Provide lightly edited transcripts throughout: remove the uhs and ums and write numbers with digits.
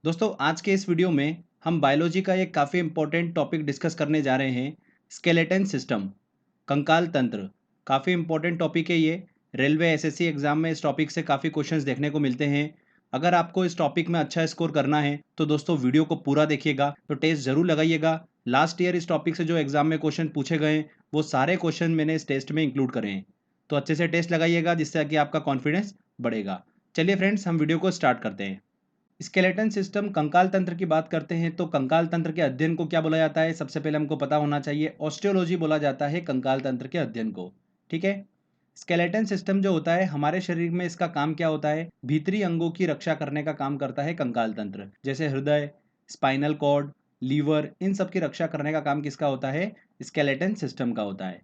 दोस्तों आज के इस वीडियो में हम बायोलॉजी का एक काफ़ी इंपॉर्टेंट टॉपिक डिस्कस करने जा रहे हैं। स्केलेटन सिस्टम, कंकाल तंत्र। काफ़ी इंपॉर्टेंट टॉपिक है ये। रेलवे एसएससी एग्जाम में इस टॉपिक से काफ़ी क्वेश्चंस देखने को मिलते हैं। अगर आपको इस टॉपिक में अच्छा स्कोर करना है तो दोस्तों वीडियो को पूरा देखिएगा, तो टेस्ट जरूर लगाइएगा। लास्ट ईयर इस टॉपिक से जो एग्जाम में क्वेश्चन पूछे गए वो सारे क्वेश्चन मैंने इस टेस्ट में इंक्लूड करे हैं। तो अच्छे से टेस्ट लगाइएगा जिससे कि आपका कॉन्फिडेंस बढ़ेगा। चलिए फ्रेंड्स, हम वीडियो को स्टार्ट करते हैं। स्केलेटन सिस्टम, कंकाल तंत्र की बात करते हैं तो कंकाल तंत्र के अध्ययन को क्या बोला जाता है, सबसे पहले हमको पता होना चाहिए। ऑस्टियोलॉजी बोला जाता है कंकाल तंत्र के अध्ययन को। ठीक है। स्केलेटन सिस्टम जो होता है हमारे शरीर में, इसका काम क्या होता है? भीतरी अंगों की रक्षा करने का काम करता है कंकाल तंत्र, जैसे हृदय, स्पाइनल कॉर्ड, लीवर, इन सब की रक्षा करने का काम किसका होता है? स्केलेटन सिस्टम का होता है।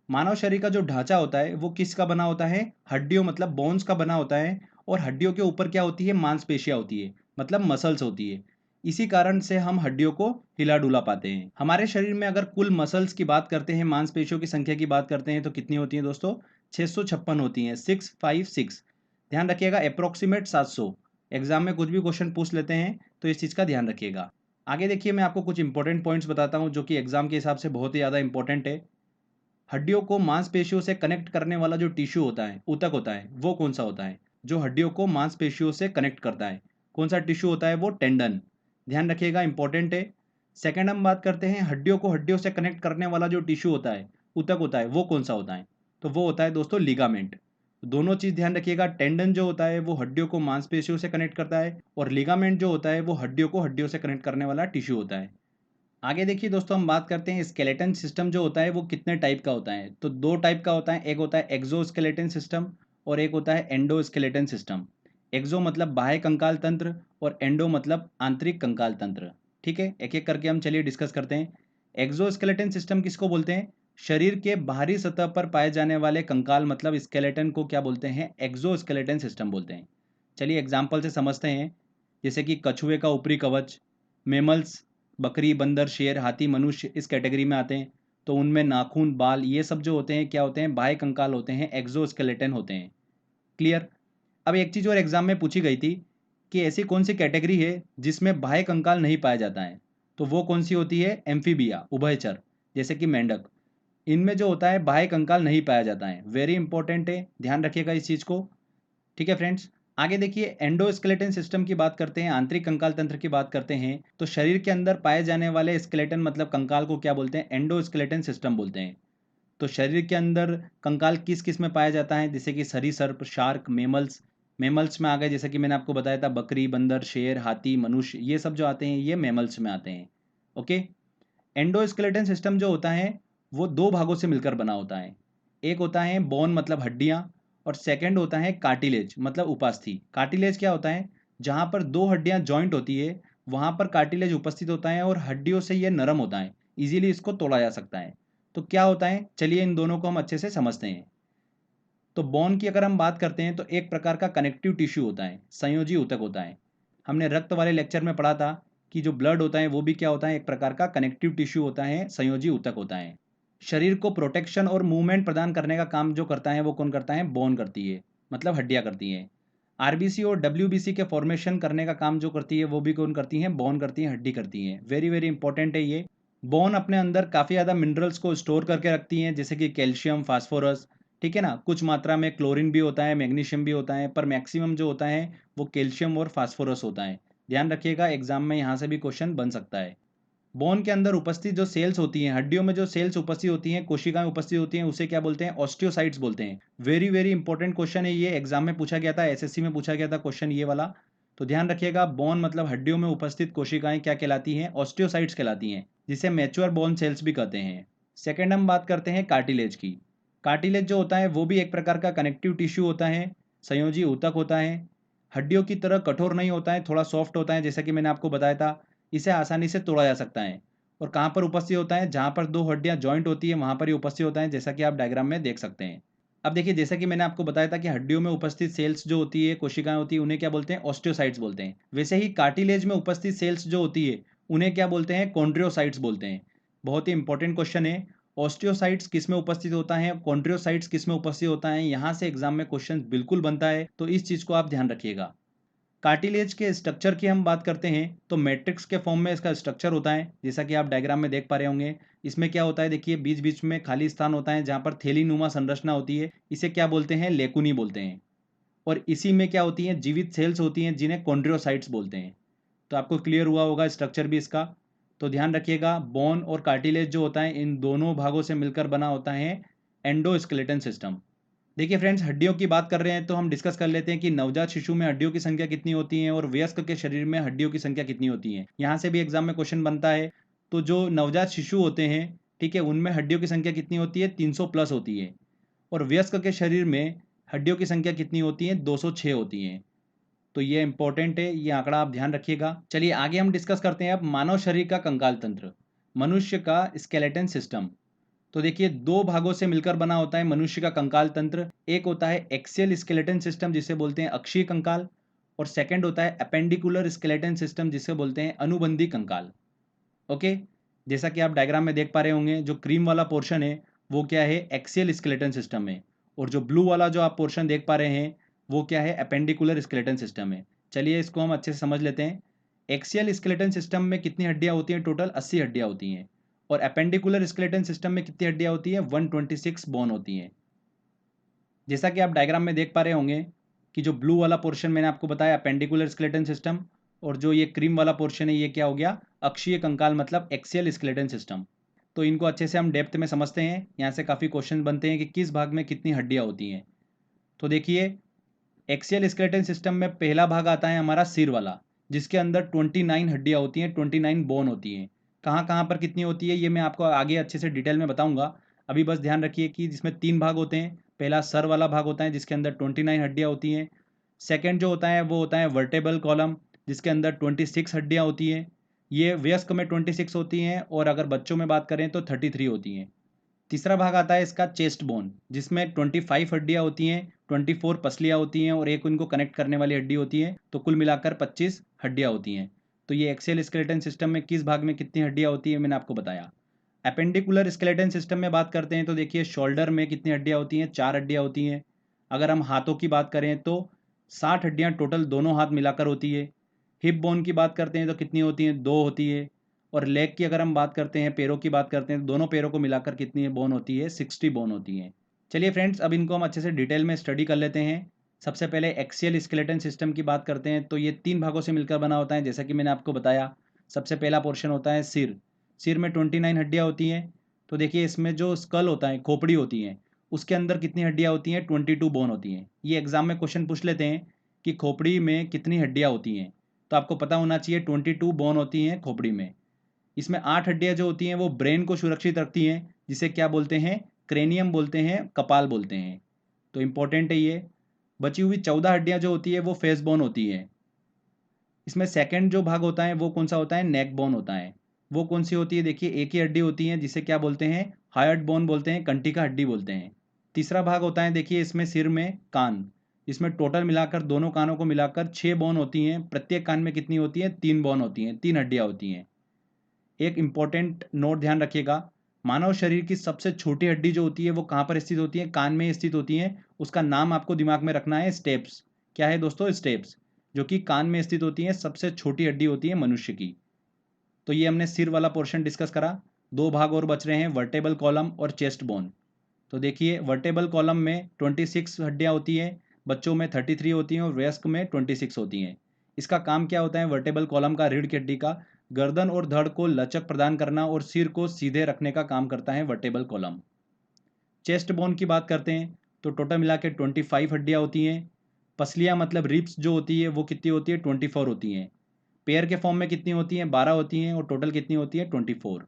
मानव शरीर का जो ढांचा होता है वो किसका बना होता है? हड्डियों मतलब बोन्स का बना होता है। और हड्डियों के ऊपर क्या होती है? मांसपेशियां होती है, मतलब मसल्स होती है। इसी कारण से हम हड्डियों को हिला डुला पाते हैं। हमारे शरीर में अगर कुल मसल्स की बात करते हैं, मांसपेशियों की संख्या की बात करते हैं तो कितनी होती है दोस्तों? 656 होती हैं, 656। ध्यान रखिएगा, अप्रोक्सीमेट 700। एग्जाम में कुछ भी क्वेश्चन पूछ लेते हैं तो इस चीज का ध्यान रखिएगा। आगे देखिए, मैं आपको कुछ इंपॉर्टेंट पॉइंट्स बताता हूँ जो कि एग्जाम के हिसाब से बहुत ही ज्यादा इंपॉर्टेंट है। हड्डियों को मांसपेशियों से कनेक्ट करने वाला जो टिश्यू होता है, ऊतक होता है, वो कौन सा होता है? जो हड्डियों को मांसपेशियों से कनेक्ट करता है, कौन सा टिश्यू होता है? वो टेंडन। ध्यान रखिएगा, इंपॉर्टेंट है। सेकंड हम बात करते हैं, हड्डियों को हड्डियों से कनेक्ट करने वाला जो टिश्यू होता है, ऊतक होता है, वो कौन सा होता है? तो वो होता है दोस्तों लिगामेंट। दोनों चीज ध्यान रखिएगा, टेंडन जो होता है वो हड्डियों को मांसपेशियों से कनेक्ट करता है, और लिगामेंट जो होता है वो हड्डियों को हड्डियों से कनेक्ट करने वाला टिश्यू होता है। आगे देखिए दोस्तों, हम बात करते हैं स्केलेटन सिस्टम जो होता है वो कितने टाइप का होता है। तो दो टाइप का होता है, एक होता है एक्सोस्केलेटन सिस्टम और एक होता है एंडोस्केलेटन सिस्टम। एक्सो मतलब बाह्य कंकाल तंत्र और एंडो मतलब आंतरिक कंकाल तंत्र। ठीक है, एक एक करके हम चलिए डिस्कस करते हैं। एक्सोस्केलेटन सिस्टम किसको बोलते हैं? शरीर के बाहरी सतह पर पाए जाने वाले कंकाल मतलब स्केलेटन को क्या बोलते हैं? एक्सोस्केलेटन सिस्टम बोलते हैं। चलिए एग्जाम्पल से समझते हैं। जैसे कि कछुए का ऊपरी कवच, मेमल्स, बकरी, बंदर, शेर, हाथी, मनुष्य इस कैटेगरी में आते हैं। तो उनमें नाखून, बाल, ये सब जो होते हैं क्या होते हैं? बाह्य कंकाल होते हैं, एक्सोस्केलेटन होते हैं। क्लियर। अब एक चीज और एग्जाम में पूछी गई थी कि ऐसी कौन सी कैटेगरी है जिसमें बाह्य कंकाल नहीं पाया जाता है? तो वो कौन सी होती है? एम्फीबिया, उभयचर, जैसे कि मेंढक। इनमें जो होता है बाह्य कंकाल नहीं पाया जाता है। वेरी इंपॉर्टेंट है, ध्यान रखिएगा इस चीज को। ठीक है फ्रेंड्स। आगे देखिए, एंडोस्केलेटन सिस्टम की बात करते हैं, आंतरिक कंकाल तंत्र की बात करते हैं। तो शरीर के अंदर पाए जाने वाले स्केलेटन मतलब कंकाल को क्या बोलते हैं? एंडोस्केलेटन सिस्टम बोलते हैं। तो शरीर के अंदर कंकाल किस किस में पाया जाता है? जैसे कि सरीसृप, शार्क, मेमल्स। मेमल्स में आ गए, जैसे कि मैंने आपको बताया था, बकरी, बंदर, शेर, हाथी, मनुष्य, ये सब जो आते हैं ये मेमल्स में आते हैं। ओके। एंडोस्केलेटन सिस्टम जो होता है वो दो भागों से मिलकर बना होता है। एक होता है बोन मतलब हड्डियां, और सेकंड होता है कार्टिलेज मतलब उपास्थि। कार्टिलेज क्या होता है? जहां पर दो हड्डियां जॉइंट होती है वहां पर कार्टिलेज उपस्थित होता है, और हड्डियों से ये नरम होता है, इजीली इसको तोड़ा जा सकता है। तो क्या होता है, चलिए इन दोनों को हम अच्छे से समझते हैं। तो बोन की अगर हम बात करते हैं तो एक प्रकार का कनेक्टिव टिश्यू होता है, संयोजी ऊतक होता है। हमने रक्त वाले लेक्चर में पढ़ा था कि जो ब्लड होता है वो भी क्या होता है? एक प्रकार का कनेक्टिव टिश्यू होता है, संयोजी ऊतक होता है। शरीर को प्रोटेक्शन और मूवमेंट प्रदान करने का काम जो करता है वो कौन करता है? बोन करती है, मतलब हड्डियां करती हैं। आरबीसी और डब्ल्यूबीसी के फॉर्मेशन करने का काम जो करती है वो भी कौन करती है? बोन करती है, हड्डी करती है। वेरी वेरी इंपॉर्टेंट है ये। बोन अपने अंदर काफ़ी ज़्यादा मिनरल्स को स्टोर करके रखती हैं, जैसे कि कैल्शियम, फास्फोरस। ठीक है ना, कुछ मात्रा में क्लोरीन भी होता है, मैग्नीशियम भी होता है, पर मैक्सिमम जो होता है वो कैल्शियम और फास्फोरस होता है। ध्यान रखिएगा, एग्जाम में यहाँ से भी क्वेश्चन बन सकता है। बोन के अंदर उपस्थित जो सेल्स होती हैं, हड्डियों में जो सेल्स उपस्थित होती हैं, कोशिकाएं उपस्थित होती हैं, उसे क्या बोलते हैं? ऑस्टियोसाइट्स बोलते हैं। वेरी वेरी इंपॉर्टेंट क्वेश्चन है ये, एग्जाम में पूछा गया था, एसएससी में पूछा गया था क्वेश्चन ये वाला। तो ध्यान रखिएगा, बोन मतलब हड्डियों में उपस्थित कोशिकाएं क्या कहलाती हैं? ऑस्टियोसाइट्स कहलाती हैं, जिसे मैच्योर बोन सेल्स भी कहते हैं। सेकेंड हम बात करते हैं कार्टिलेज की। कार्टिलेज जो होता है वो भी एक प्रकार का कनेक्टिव टिश्यू होता है, संयोजी ऊतक होता है। हड्डियों की तरह कठोर नहीं होता है, थोड़ा सॉफ्ट होता है, जैसा कि मैंने आपको बताया था। इसे आसानी से तोड़ा जा सकता है। और कहाँ पर उपस्थित होता है? जहाँ पर दो हड्डियाँ जॉइंट होती है वहाँ पर ही उपस्थित होता है, जैसा कि आप डायग्राम में देख सकते हैं। अब देखिए, जैसा कि मैंने आपको बताया था कि हड्डियों में उपस्थित सेल्स जो होती है, कोशिकाएं होती है, उन्हें क्या बोलते हैं? ऑस्टियोसाइट्स बोलते हैं। वैसे ही कार्टिलेज में उपस्थित सेल्स जो होती है उन्हें क्या बोलते हैं? कॉन्ड्रियोसाइट्स बोलते हैं। बहुत ही इंपॉर्टेंट क्वेश्चन है। ऑस्टियोसाइट्स किस में उपस्थित होता है, कॉन्ड्रियोसाइट्स किस में उपस्थित होता है, यहाँ से एग्जाम में क्वेश्चन बिल्कुल बनता है, तो इस चीज को आप ध्यान रखिएगा। कार्टिलेज के स्ट्रक्चर की हम बात करते हैं तो मैट्रिक्स के फॉर्म में इसका स्ट्रक्चर होता है, जैसा कि आप डायग्राम में देख पा रहे होंगे। इसमें क्या होता है, देखिए बीच बीच में खाली स्थान होता है जहाँ पर थैलीनुमा संरचना होती है, इसे क्या बोलते हैं, लेकुनी बोलते हैं। और इसी में क्या होती हैं, जीवित सेल्स होती हैं जिन्हें कॉन्ड्रियोसाइट्स बोलते हैं। तो आपको क्लियर हुआ होगा स्ट्रक्चर भी इसका। तो ध्यान रखिएगा, बोन और कार्टिलेज जो होता है इन दोनों भागों से मिलकर बना होता है एंडोस्केलेटन सिस्टम। देखिए फ्रेंड्स, हड्डियों की बात कर रहे हैं तो हम डिस्कस कर लेते हैं कि नवजात शिशु में हड्डियों की संख्या कितनी होती है और वयस्क के शरीर में हड्डियों की संख्या कितनी होती है। यहाँ से भी एग्जाम में क्वेश्चन बनता है। तो जो नवजात शिशु होते हैं, ठीक है, उनमें हड्डियों की संख्या कितनी होती है, 300 प्लस होती है। और वयस्क के शरीर में हड्डियों की संख्या कितनी होती है, 206 होती है। तो ये इंपॉर्टेंट है, ये आंकड़ा आप ध्यान रखिएगा। चलिए आगे हम डिस्कस करते हैं अब मानव शरीर का कंकाल तंत्र, मनुष्य का स्केलेटन सिस्टम। तो देखिए दो भागों से मिलकर बना होता है मनुष्य का कंकाल तंत्र। एक होता है एक्सियल स्केलेटन सिस्टम जिसे बोलते हैं अक्षीय कंकाल, और सेकंड होता है अपेंडिकुलर स्केलेटन सिस्टम जिसे बोलते हैं अनुबंधी कंकाल। ओके, जैसा कि आप डायग्राम में देख पा रहे होंगे, जो क्रीम वाला पोर्शन है वो क्या है, एक्सियल स्केलेटन सिस्टम है, और जो ब्लू वाला जो आप पोर्शन देख पा रहे हैं वो क्या है, अपेंडिकुलर स्केलेटन सिस्टम है। चलिए इसको हम अच्छे से समझ लेते हैं। एक्सियल स्केलेटन सिस्टम में कितनी हड्डियां होती हैं, टोटल 80 हड्डियां होती हैं। और अपेंडिकुलर स्केलेटन सिस्टम में कितनी हड्डियां होती है, 126 बोन होती हैं। जैसा कि आप डायग्राम में देख पा रहे होंगे कि जो ब्लू वाला पोर्शन मैंने आपको बताया अपेंडिकुलर स्केलेटन सिस्टम, और जो ये क्रीम वाला पोर्शन है ये क्या हो गया, अक्षीय कंकाल मतलब एक्सियल स्केलेटन सिस्टम। तो इनको अच्छे से हम डेप्थ में समझते हैं। यहाँ से काफ़ी क्वेश्चन बनते हैं कि किस भाग में कितनी हड्डियाँ होती हैं। तो देखिए एक्सियल स्केलेटन सिस्टम में पहला भाग आता है हमारा सिर वाला, जिसके अंदर 29 हड्डियाँ होती हैं, 29 बोन होती हैं। कहाँ कहाँ पर कितनी होती है ये मैं आपको आगे अच्छे से डिटेल में बताऊंगा। अभी बस ध्यान रखिए कि जिसमें 3 भाग होते हैं। पहला सर वाला भाग होता है जिसके अंदर 29 हड्डियाँ होती हैं। सेकेंड जो होता है वो होता है वर्टेबल कॉलम, जिसके अंदर 26 हड्डियाँ होती हैं। ये वयस्क में 26 होती हैं, और अगर बच्चों में बात करें तो 33 होती हैं। तीसरा भाग आता है इसका चेस्ट बोन, जिसमें 25 हड्डियाँ होती हैं, 24 पसलियाँ होती हैं और एक उनको कनेक्ट करने वाली हड्डी होती है। तो कुल मिलाकर 25 हड्डियाँ होती हैं। तो ये एक्सियल स्केलेटन सिस्टम में किस भाग में कितनी हड्डियाँ होती है मैंने आपको बताया। अपेंडिकुलर स्केलेटन सिस्टम में बात करते हैं तो देखिए शोल्डर में कितनी हड्डियाँ होती हैं, 4 हड्डियाँ होती हैं। अगर हम हाथों की बात करें तो 60 हड्डियाँ टोटल दोनों हाथ मिलाकर होती है। हिप बोन की बात करते हैं तो कितनी होती हैं, 2 होती है। और लेग की अगर हम बात करते हैं, पैरों की बात करते हैं तो दोनों पैरों को मिलाकर कितनी बोन होती है, 60 बोन होती है। चलिए फ्रेंड्स, अब इनको हम अच्छे से डिटेल में स्टडी कर लेते हैं। सबसे पहले एक्सियल स्केलेटन सिस्टम की बात करते हैं तो ये 3 भागों से मिलकर बना होता है, जैसा कि मैंने आपको बताया। सबसे पहला पोर्शन होता है सिर। सिर में 29 हड्डियाँ होती हैं। तो देखिए इसमें जो स्कल होता है, खोपड़ी होती है, उसके अंदर कितनी हड्डियाँ होती हैं, 22 बोन होती हैं। ये एग्जाम में क्वेश्चन पूछ लेते हैं कि खोपड़ी में कितनी हड्डियाँ होती हैं। तो आपको पता होना चाहिए 22 बोन होती हैं खोपड़ी में। इसमें 8 हड्डियाँ जो होती हैं वो ब्रेन को सुरक्षित रखती हैं, जिसे क्या बोलते हैं, क्रेनियम बोलते हैं, कपाल बोलते हैं। तो इंपॉर्टेंट है ये। बची हुई 14 हड्डियाँ जो होती है वो फेस बोन होती है। इसमें सेकंड जो भाग होता है वो कौन सा होता है, नेक बोन होता है। वो कौन सी होती है, देखिए एक ही हड्डी होती है जिसे क्या बोलते हैं, हायर्ड बोन बोलते हैं, कंटी का हड्डी बोलते हैं। तीसरा भाग होता है देखिए इसमें सिर में कान। इसमें टोटल मिलाकर दोनों कानों को मिलाकर 6 बोन होती हैं। प्रत्येक कान में कितनी होती है, 3 बोन होती हैं, 3 हड्डियाँ होती हैं। एक इंपॉर्टेंट नोट ध्यान रखिएगा, मानव शरीर की सबसे छोटी हड्डी जो होती है वो कहाँ पर स्थित होती है, कान में स्थित होती है। उसका नाम आपको दिमाग में रखना है, स्टेप्स। क्या है दोस्तों, स्टेप्स, जो कि कान में स्थित होती है, सबसे छोटी हड्डी होती है मनुष्य की। तो ये हमने सिर वाला पोर्शन डिस्कस करा। 2 भाग और बच रहे हैं, वर्टेबल कॉलम और चेस्ट बोन। तो देखिए वर्टेबल कॉलम में 26 हड्डियाँ होती हैं, बच्चों में 33 होती हैं और वयस्क में 26 होती हैं। इसका काम क्या होता है, वर्टेबल कॉलम का, रीढ़ की हड्डी का, गर्दन और धड़ को लचक प्रदान करना और सिर को सीधे रखने का काम करता है वर्टेबल कॉलम। चेस्ट बोन की बात करते हैं तो टोटल मिला के 25 हड्डियाँ होती हैं। पसलियाँ मतलब रिब्स जो होती है वो कितनी होती है, 24 होती हैं। पेयर के फॉर्म में कितनी होती हैं, 12 होती हैं, और टोटल कितनी होती है, 24।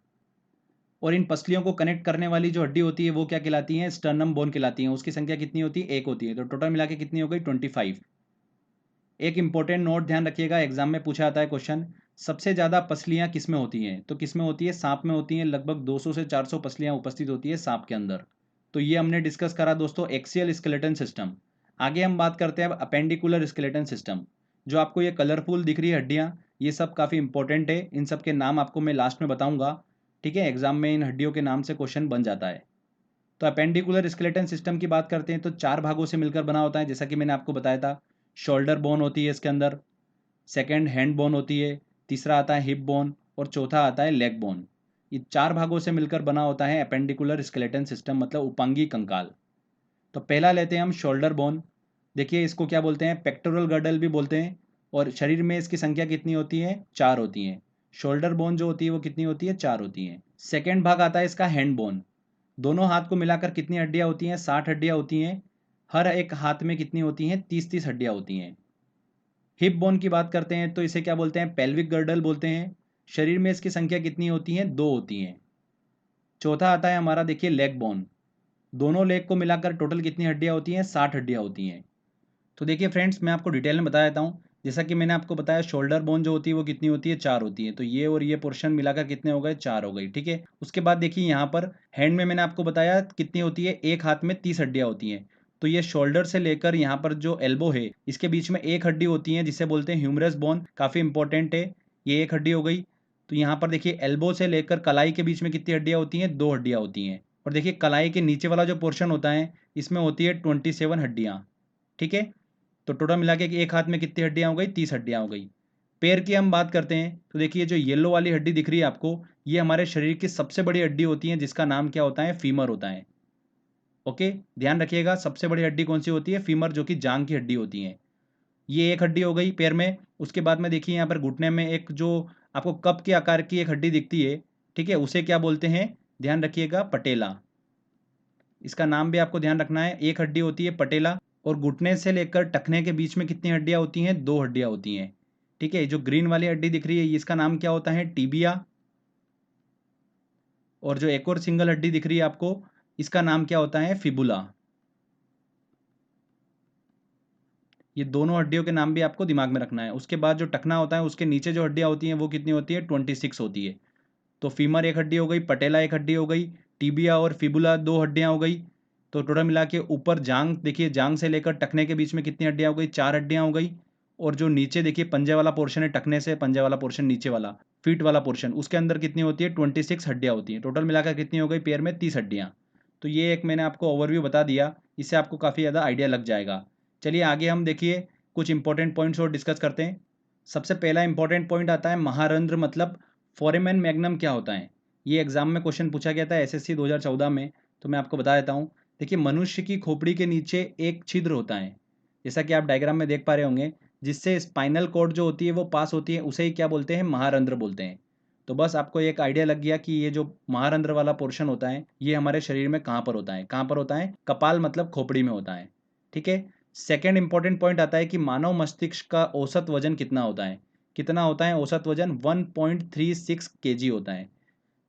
और इन पसलियों को कनेक्ट करने वाली जो हड्डी होती है वो क्या कहलाती है, स्टर्नम बोन कहलाती है। उसकी संख्या कितनी होती है, 1 होती है। तो टोटल मिला के कितनी हो गई, 25। एक इंपॉर्टेंट नोट ध्यान रखिएगा, एग्जाम में पूछा जाता है क्वेश्चन, सबसे ज़्यादा पसलियाँ किस में होती हैं, तो किस में होती है, सांप में होती हैं। लगभग 200 से 400 पसलियाँ उपस्थित होती है सांप के अंदर। तो ये हमने डिस्कस करा दोस्तों एक्सियल स्केलेटन सिस्टम। आगे हम बात करते हैं अब अपेंडिकुलर स्केलेटन सिस्टम। जो आपको ये कलरफुल दिख रही है हड्डियाँ, ये सब काफ़ी इंपॉर्टेंट है। इन सब के नाम आपको मैं लास्ट में बताऊंगा, ठीक है। एग्जाम में इन हड्डियों के नाम से क्वेश्चन बन जाता है। तो अपेंडिकुलर स्केलेटन सिस्टम की बात करते हैं तो 4 भागों से मिलकर बना होता है, जैसा कि मैंने आपको बताया था। शोल्डर बोन होती है इसके अंदर, सेकंड हैंड बोन होती है, तीसरा आता है हिप बोन और चौथा आता है लेग बोन। ये 4 भागों से मिलकर बना होता है एपेंडिकुलर स्केलेटन सिस्टम, मतलब उपांगी कंकाल। तो पहला लेते हैं हम शोल्डर बोन। देखिए इसको क्या बोलते हैं, पेक्टोरल गर्डल भी बोलते हैं, और शरीर में इसकी संख्या कितनी होती है, 4 होती है। शोल्डर बोन जो होती है वो कितनी होती है, 4 होती है। सेकेंड भाग आता है इसका हैंड बोन। दोनों हाथ को मिलाकर कितनी हड्डियां होती हैं, 60 हड्डियां होती हैं। हर एक हाथ में कितनी होती हैं, 30-30 हड्डियां होती हैं। हिप बोन की बात करते हैं तो इसे क्या बोलते हैं, पेल्विक गर्डल बोलते हैं। शरीर में इसकी संख्या कितनी होती है, 2 होती हैं। चौथा आता है हमारा, देखिए लेग बोन। दोनों लेग को मिलाकर टोटल कितनी हड्डियां होती हैं, 60 हड्डियां होती हैं। तो देखिए फ्रेंड्स, मैं आपको डिटेल में बता देता हूँ। जैसा कि मैंने आपको बताया, शोल्डर बोन जो होती है वो कितनी होती है, 4 होती है। तो ये और ये पोर्शन मिलाकर कितने हो गए, 4 हो गई, ठीक है। उसके बाद देखिए यहाँ पर हैंड में मैंने आपको बताया कितनी होती है, एक हाथ में 30 हड्डियां होती हैं। तो ये शोल्डर से लेकर यहाँ पर जो एल्बो है, इसके बीच में एक हड्डी होती है जिसे बोलते हैं ह्यूमरस बोन, काफ़ी इंपॉर्टेंट है। ये एक हड्डी हो गई। तो यहाँ पर देखिए एल्बो से लेकर कलाई के बीच में कितनी हड्डियाँ होती हैं, 2 हड्डियाँ होती हैं। और देखिए कलाई के नीचे वाला जो पोर्शन होता है, इसमें होती है 27 हड्डियाँ, ठीक है। तो टोटल मिला के एक हाथ में कितनी हड्डियां हो गई, 30 हड्डियां हो गई। पैर की हम बात करते हैं तो देखिए जो येलो वाली हड्डी दिख रही है आपको, ये हमारे शरीर की सबसे बड़ी हड्डी होती है, जिसका नाम क्या होता है, फीमर होता है। ओके, ध्यान रखिएगा, सबसे बड़ी हड्डी कौन सी होती है, फीमर, जो कि जांग की हड्डी होती है। ये एक हड्डी हो गई पैर में। उसके बाद में देखिए यहाँ पर घुटने में एक जो आपको कप के आकार की एक हड्डी दिखती है, ठीक है, उसे क्या बोलते हैं, ध्यान रखिएगा, पटेला। इसका नाम भी आपको ध्यान रखना है, एक हड्डी होती है पटेला। और घुटने से लेकर टखने के बीच में कितनी हड्डियां होती हैं, 2 हड्डियां होती हैं, ठीक है। जो ग्रीन वाली हड्डी दिख रही है, इसका नाम क्या होता है, टीबिया। और जो एक और सिंगल हड्डी दिख रही है आपको, इसका नाम क्या होता है, फिबुला। ये दोनों हड्डियों के नाम भी आपको दिमाग में रखना है। उसके बाद जो टखना होता है, उसके नीचे जो हड्डियां होती हैं वो कितनी होती है, 26 होती है। तो फीमर एक हड्डी हो गई, पटेला एक हड्डी हो गई, टीबिया और फिबुला 2 हड्डियां हो गई। तो टोटल मिला के ऊपर जांग, देखिए जांग से लेकर टखने के बीच में कितनी हड्डियां हो गई, 4 हड्डियां हो गई। और जो नीचे देखिए पंजे वाला पोर्शन है, टखने से पंजे वाला पोर्शन नीचे वाला, फीट वाला पोर्शन, उसके अंदर कितनी होती है, 26 हड्डियां होती हैं। टोटल मिलाकर कितनी हो गई, पैर में 30 हड्डियां। तो ये एक मैंने आपको ओवरव्यू बता दिया, इससे आपको काफ़ी ज़्यादा आइडिया लग जाएगा। चलिए आगे हम देखिए कुछ इंपॉर्टेंट पॉइंट्स और डिस्कस करते हैं। सबसे पहला इंपॉर्टेंट पॉइंट आता है महारंध्र, मतलब फोरेमेन मैग्नम क्या होता है। ये एग्जाम में क्वेश्चन पूछा गया था एसएससी 2014 में। तो मैं आपको बता देता हूँ। देखिए मनुष्य की खोपड़ी के नीचे एक छिद्र होता है, जैसा कि आप डायग्राम में देख पा रहे होंगे, जिससे स्पाइनल कॉर्ड जो होती है वो पास होती है, उसे ही क्या बोलते हैं, महारंध्र बोलते हैं। तो बस आपको एक आइडिया लग गया कि ये जो महारंध्र वाला पोर्शन होता है, ये हमारे शरीर में कहाँ पर होता है, कहाँ पर होता है, कपाल मतलब खोपड़ी में होता है, ठीक है। सेकेंड इंपॉर्टेंट पॉइंट आता है कि मानव मस्तिष्क का औसत वजन कितना होता है, कितना होता है औसत वजन, 1.36 केजी होता है।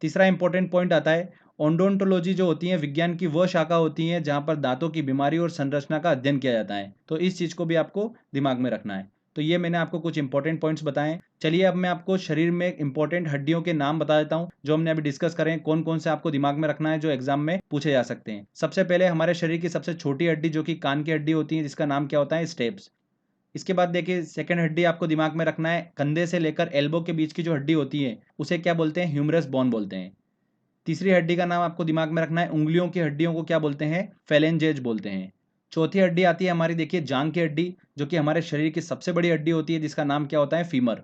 तीसरा इंपॉर्टेंट पॉइंट आता है, ओडोंटोलॉजी जो होती है विज्ञान की वह शाखा होती है जहां पर दांतों की बीमारी और संरचना का अध्ययन किया जाता है। तो इस चीज को भी आपको दिमाग में रखना है। तो ये मैंने आपको कुछ इंपॉर्टेंट पॉइंट्स बताए। चलिए अब मैं आपको शरीर में इंपॉर्टेंट हड्डियों के नाम बता देता हूँ, जो हमने अभी डिस्कस करें, कौन कौन से आपको दिमाग में रखना है, जो एग्जाम में पूछे जा सकते हैं। सबसे पहले हमारे शरीर की सबसे छोटी हड्डी जो कि कान की हड्डी होती है, जिसका नाम क्या होता है, स्टेप्स। इसके बाद देखिए सेकंड हड्डी आपको दिमाग में रखना है, कंधे से लेकर एल्बो के बीच की जो हड्डी होती है, उसे क्या बोलते हैं, ह्यूमरस बोन बोलते हैं। तीसरी हड्डी का नाम आपको दिमाग में रखना है, उंगलियों की हड्डियों को क्या बोलते हैं, फेलेंजेज बोलते हैं। चौथी हड्डी आती है हमारी, देखिए जांग की हड्डी, जो कि हमारे शरीर की सबसे बड़ी हड्डी होती है, जिसका नाम क्या होता है, फीमर।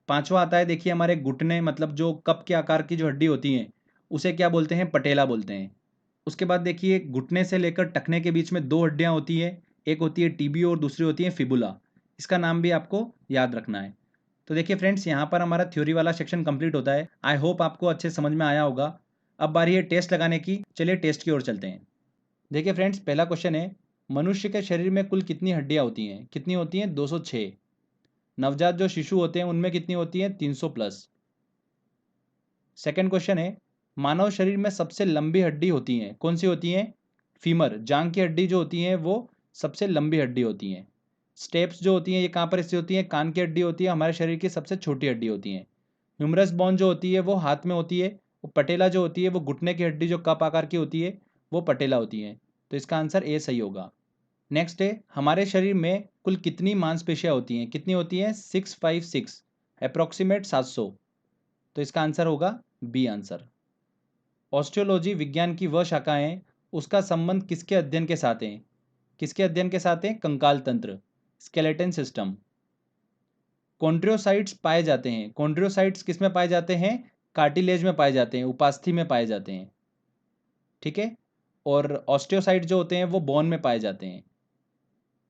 पांचवा आता है देखिए हमारे घुटने, मतलब जो कप के आकार की जो हड्डी होती है, उसे क्या बोलते हैं, पटेला बोलते हैं। उसके बाद देखिए घुटने से लेकर टखने के बीच में 2 हड्डियां होती है, एक होती है टीबियो और दूसरी होती है फिबुला। इसका नाम भी आपको याद रखना है। तो देखिए फ्रेंड्स, यहाँ पर हमारा थ्योरी वाला सेक्शन कंप्लीट होता है। आई होप आपको अच्छे समझ में आया होगा। अब बारी है टेस्ट लगाने की। चलिए टेस्ट की ओर चलते हैं। देखिए फ्रेंड्स, पहला क्वेश्चन है, मनुष्य के शरीर में कुल कितनी हड्डियां होती हैं, कितनी होती हैं, 206। नवजात जो शिशु होते हैं उनमें कितनी होती हैं, 300 प्लस। सेकंड क्वेश्चन है, मानव शरीर में सबसे लंबी हड्डी होती है, कौन सी होती है, फीमर, जांग की हड्डी जो होती है वो सबसे लंबी हड्डी होती है। स्टेप्स जो होती हैं ये कहाँ पर स्थित होती है, कान की हड्डी होती है, हमारे शरीर की सबसे छोटी हड्डी होती है। ह्यूमरस बोन जो होती है वो हाथ में होती है। वो पटेला जो होती है वो घुटने की हड्डी जो कप आकार की होती है, वो पटेला होती है। तो इसका आंसर ए सही होगा। नेक्स्ट है, हमारे शरीर में कुल कितनी मांसपेशियां होती हैं, कितनी होती हैं, 656, अप्रोक्सीमेट 700। तो इसका आंसर होगा बी आंसर। ऑस्टियोलॉजी विज्ञान की वह शाखा है, उसका संबंध किसके अध्ययन के साथ है, किसके अध्ययन के साथ है, कंकाल तंत्र, स्केलेटन सिस्टम। कॉन्ड्रियोसाइट्स पाए जाते हैं। कॉन्ड्रियोसाइट्स किस में पाए जाते हैं? कार्टिलेज में पाए जाते हैं, उपास्थि में पाए जाते हैं, ठीक है। और ऑस्टियोसाइट जो होते हैं वो बोन में पाए जाते हैं।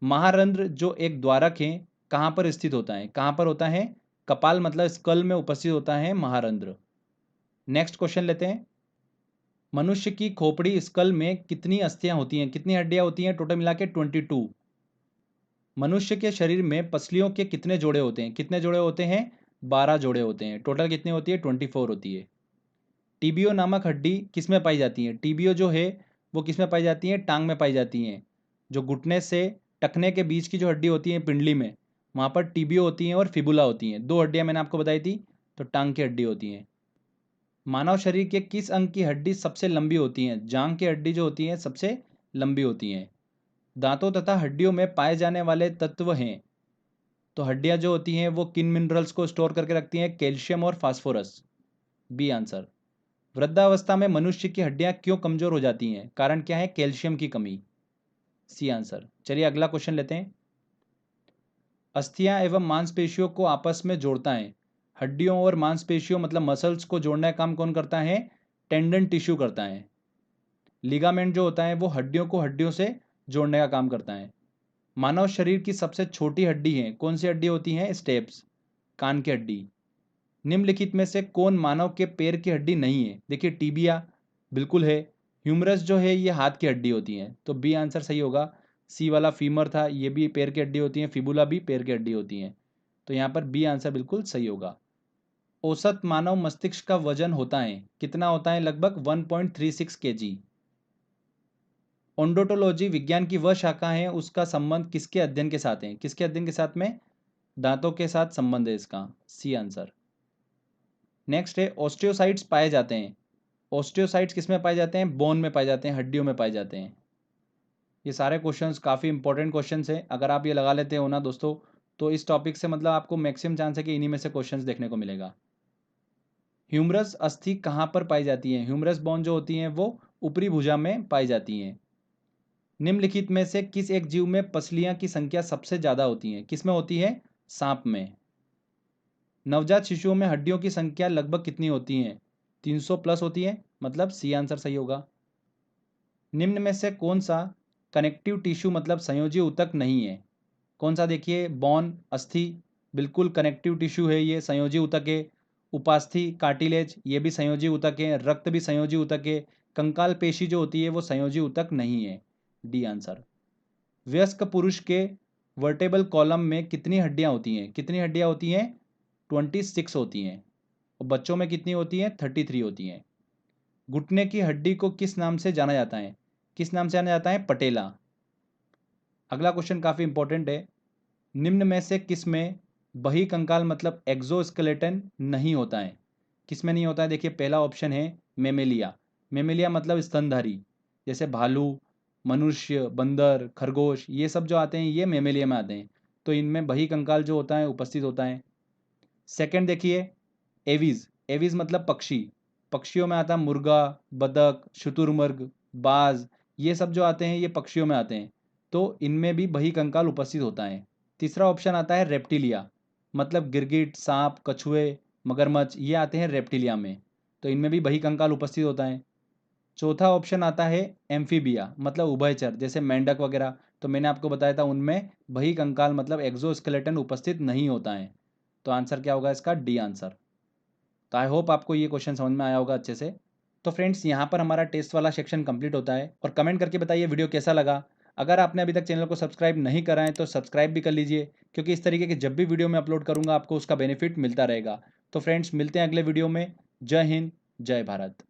महारंध्र जो एक द्वारक है कहाँ पर स्थित होता है? कहाँ पर होता है? कपाल मतलब स्कल में उपस्थित होता है महारंध्र। नेक्स्ट क्वेश्चन लेते हैं। मनुष्य की खोपड़ी स्कल में कितनी अस्थियां होती हैं? कितनी हड्डियां होती हैं? टोटल मिला के 22। मनुष्य के शरीर में पसलियों के कितने जोड़े होते हैं? कितने जोड़े होते हैं? 12 जोड़े होते हैं। टोटल कितनी होती है? 24 होती है। टीबियो नामक हड्डी किस में पाई जाती है? टीबियो जो है वो किस में पाई जाती है? टांग में पाई जाती है। जो घुटने से टखने के बीच की जो हड्डी होती है पिंडली में, वहाँ पर टीबियो होती हैं और फिबुला होती हैं। दो हड्डियाँ मैंने आपको बताई थी, तो टांग की हड्डी होती हैं। मानव शरीर के किस अंग की हड्डी सबसे लंबी होती है? जांघ की हड्डी जो होती है सबसे लंबी होती हैं। दांतों तथा हड्डियों में पाए जाने वाले तत्व हैं, तो हड्डियां जो होती हैं वो किन मिनरल्स को स्टोर करके रखती हैं? कैल्शियम और फास्फोरस। B answer. वृद्धावस्था में मनुष्य की हड्डियां क्यों कमजोर हो जाती हैं? कारण क्या है? कैल्शियम की कमी। C answer. चलिए अगला क्वेश्चन लेते हैं। अस्थियां एवं मांसपेशियों को आपस में जोड़ता है। हड्डियों और मांसपेशियों मतलब मसल्स को जोड़ने का काम कौन करता है? टेंडन टिश्यू करता है। लिगामेंट जो होता है वो हड्डियों को हड्डियों से जोड़ने का काम करता है। मानव शरीर की सबसे छोटी हड्डी है, कौन सी हड्डी होती है? स्टेप्स, कान की हड्डी। निम्नलिखित में से कौन मानव के पैर की हड्डी नहीं है? देखिए टीबिया बिल्कुल है, ह्यूमरस जो है ये हाथ की हड्डी होती है, तो बी आंसर सही होगा। सी वाला फीमर था, ये भी पैर की हड्डी होती है, फिबुला भी पैर की हड्डी होती है, तो यहाँ पर बी आंसर बिल्कुल सही होगा। औसत मानव मस्तिष्क का वजन होता है, कितना होता है? लगभग 1.36 kg। ओंडोटोलॉजी विज्ञान की वह शाखा है उसका संबंध किसके अध्ययन के साथ है? किसके अध्ययन के साथ में? दांतों के साथ संबंध है इसका। C answer. नेक्स्ट है ऑस्टियोसाइट्स पाए जाते हैं। ऑस्टियोसाइट्स किस में पाए जाते हैं? बोन में पाए जाते हैं, हड्डियों में पाए जाते हैं। ये सारे क्वेश्चंस काफ़ी इंपॉर्टेंट क्वेश्चंस हैं। अगर आप ये लगा लेते हो ना दोस्तों, तो इस टॉपिक से मतलब आपको मैक्सिमम चांस है कि इन्हीं में से क्वेश्चंस देखने को मिलेगा। ह्यूमरस अस्थि कहाँ पर पाई जाती है? ह्यूमरस बोन जो होती हैं वो ऊपरी भुजा में पाई जाती हैं। निम्नलिखित में से किस एक जीव में पसलियां की संख्या सबसे ज्यादा होती है? किस में होती है? सांप में। नवजात शिशुओं में हड्डियों की संख्या लगभग कितनी होती है? 300 प्लस होती है, मतलब सी आंसर सही होगा। निम्न में से कौन सा कनेक्टिव टिश्यू मतलब संयोजी ऊतक नहीं है? कौन सा? देखिए बोन, अस्थि बिल्कुल कनेक्टिव टिश्यू है, ये संयोजी ऊतक है। उपास्थि कार्टिलेज ये भी संयोजी ऊतक है। रक्त भी संयोजी ऊतक है। कंकाल पेशी जो होती है वो संयोजी ऊतक नहीं है। D answer. वयस्क पुरुष के वर्टेबल कॉलम में कितनी हड्डियां होती हैं? कितनी हड्डियां होती हैं? 26 होती हैं। और बच्चों में कितनी होती हैं? 33 होती हैं। घुटने की हड्डी को किस नाम से जाना जाता है? किस नाम से जाना जाता है? पटेला। अगला क्वेश्चन काफ़ी इंपॉर्टेंट है। निम्न में से किस में बही कंकाल मतलब एक्सोस्केलेटन नहीं होता है? किस में नहीं होता है? देखिए पहला ऑप्शन है मेमेलिया। मेमेलिया मतलब स्तनधारी, जैसे भालू, मनुष्य, बंदर, खरगोश, ये सब जो आते हैं ये मेमेलिया में आते हैं, तो इनमें बही कंकाल जो होता है उपस्थित होता है। सेकंड देखिए एविज। एविज मतलब पक्षी, पक्षियों में आता है मुर्गा, बतख, शुतुरमुर्ग, बाज, ये सब जो आते हैं ये पक्षियों में आते हैं, तो इनमें भी बही कंकाल उपस्थित होता है। तीसरा ऑप्शन आता है रेप्टिलिया, मतलब गिरगिट, सांप, कछुए, मगरमच्छ, ये आते हैं रेप्टिलिया में, तो इनमें भी बही कंकाल उपस्थित होता है। चौथा ऑप्शन आता है एम्फीबिया, मतलब उभयचर, जैसे मेंढक वगैरह, तो मैंने आपको बताया था उनमें बही कंकाल मतलब एक्सोस्केलेटन उपस्थित नहीं होता है, तो आंसर क्या होगा इसका? D answer. तो आई होप आपको ये क्वेश्चन समझ में आया होगा अच्छे से। तो फ्रेंड्स यहाँ पर हमारा टेस्ट वाला सेक्शन कंप्लीट होता है, और कमेंट करके बताइए वीडियो कैसा लगा। अगर आपने अभी तक चैनल को सब्सक्राइब नहीं करा है तो सब्सक्राइब भी कर लीजिए, क्योंकि इस तरीके की जब भी वीडियो मैं अपलोड करूँगा आपको उसका बेनिफिट मिलता रहेगा। तो फ्रेंड्स मिलते हैं अगले वीडियो में। जय हिंद, जय भारत।